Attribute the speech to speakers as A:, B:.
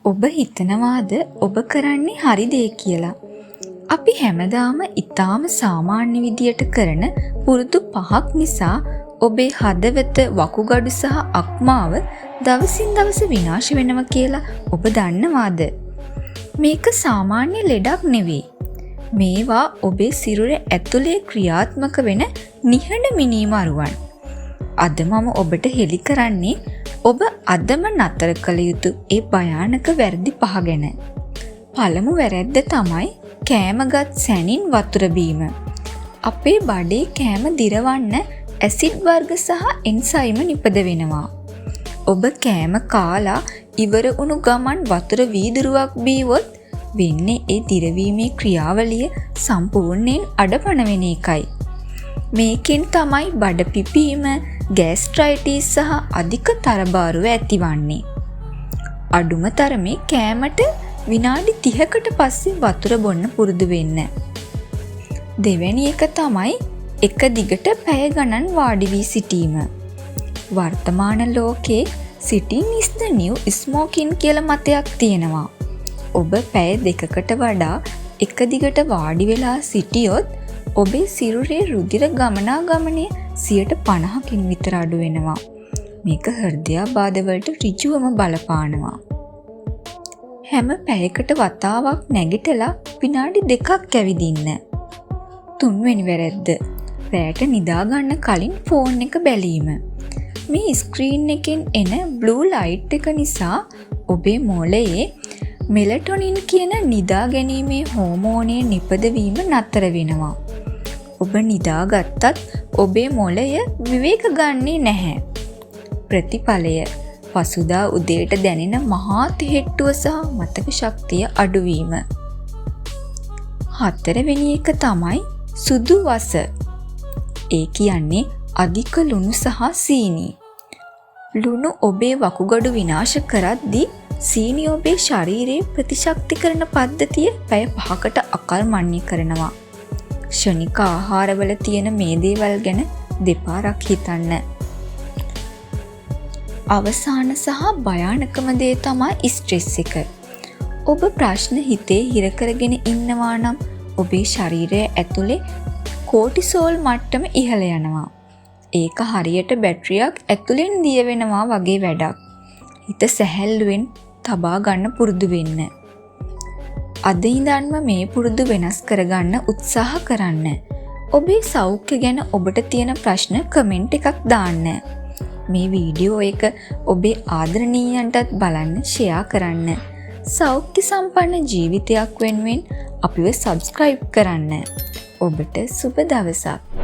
A: ඔබ හිතනවාද ඔබ කරන්නේ හරි දේ කියලා? අපි හැමදාම ඊටාම සාමාන්‍ය විදියට කරන පුරුදු පහක් නිසා ඔබේ හදවත වකුගඩු සහ අක්මාව දවසින් දවස විනාශ වෙනවා කියලා ඔබ දන්නවාද? මේක සාමාන්‍ය ලෙඩක් නෙවෙයි. මේවා ඔබේ සිරුරේ ඇතුලේ ක්‍රියාත්මක වෙන නිහඬ මිනීමරුවන්. අද මම ඔබට හෙළි කරන්නේ ඔබ අදම නතර කළ යුතු ඒ භයානක වැරදි පහ ගැන. පළමු වැරැද්ද තමයි කෑමගත් සැනින් වතුර බීම. අපේ බඩේ කෑම දිරවන්න ඇසිඩ් වර්ග සහ එන්සයිම නිපද වෙනවා. ඔබ කෑම කාලා ඉවර වුණු ගමන් වතුර වීදුරුවක් බීවොත් වෙන්නේ ඒ දිරවීමේ ක්‍රියාවලිය සම්පූර්ණයෙන් අඩපණ වෙන එකයි. මේකෙන් තමයි බඩ පිපීම, ගෑස්ට්‍රයිටිස් සහ අධික තරබාරුව ඇතිවන්නේ. අඩුම තරමේ කෑමට විනාඩි 30කට පස්සේ වතුර බොන්න පුරුදු වෙන්න. දෙවැනි එක තමයි එක දිගට පැය ගණන් වාඩි වී සිටීම. වර්තමාන ලෝකේ sitting is the new smoking කියලා මතයක් තියෙනවා. ඔබ පැය දෙකකට වඩා එක දිගට වාඩි වෙලා සිටියොත් ඔබේ සිරුරේ රුධිර ගමනාගමනය 50%කින් විතර අඩු වෙනවා. මේක හෘදයාබාධ වලට ඍජුවම බලපානවා. හැම පැයකට වතාවක් නැගිටලා විනාඩි 2ක් ඇවිදින්න. තුන්වෙනි වැරැද්ද. රැට නිදා ගන්න කලින් ෆෝන් එක බැලීම. මේ ස්ක්‍රීන් එකෙන් එන බ්ලූ ලයිට් එක නිසා ඔබේ මොළයේ මෙලටොනින් කියන නිදා ගැනීමේ හෝමෝනය නිපදවීම නතර වෙනවා. ඔබ නිදාගත්තත් ඔබේ මොළය විවේක ගන්නේ නැහැ. ප්‍රතිඵලය පසුදා උදේට දැනෙන මහා තෙහෙට්ටුව සහ මතක ශක්තිය අඩුවීම. හතරවෙනි එක තමයි සුදු වස. ඒ කියන්නේ අධික ලුණු සහ සීනි. ලුණු ඔබේ වකුගඩු විනාශ කරද්දී සීනි ඔබේ ශරීරයේ ප්‍රතිශක්තිකරණ පද්ධතිය පැය 5කට අකල්මන්‍ය කරනවා. ක්ෂණික ආහාරවල තියෙන මේ දේවල් ගැන දෙපාරක් හිතන්න. අවසාන සහ භයානකම දේ තමයි ස්ට්‍රෙස් එක. ඔබ ප්‍රශ්න හිතේ හිර කරගෙන ඉන්නවා නම් ඔබේ ශරීරය ඇතුලේ කෝටිසෝල් මට්ටම ඉහළ යනවා. ඒක හරියට බැටරියක් ඇතුලෙන් දිය වෙනවා වගේ වැඩක්. හිත සැහැල්ලුවෙන් තබා ගන්න පුරුදු වෙන්න. අද ඉඳන්ම මේ පුරුදු වෙනස් කරගන්න උත්සාහ කරන්න. ඔබේ සෞඛ්‍ය ගැන ඔබට තියෙන ප්‍රශ්න කමෙන්ට් එකක් දාන්න. මේ වීඩියෝ එක ඔබේ ආදරණීයන්ටත් බලන්න ෂෙයා කරන්න. සෞඛ්‍ය සම්පන්න ජීවිතයක් වෙනුවෙන් අපිව සබ්ස්ක්‍රයිබ් කරන්න. ඔබට සුබ දවසක්.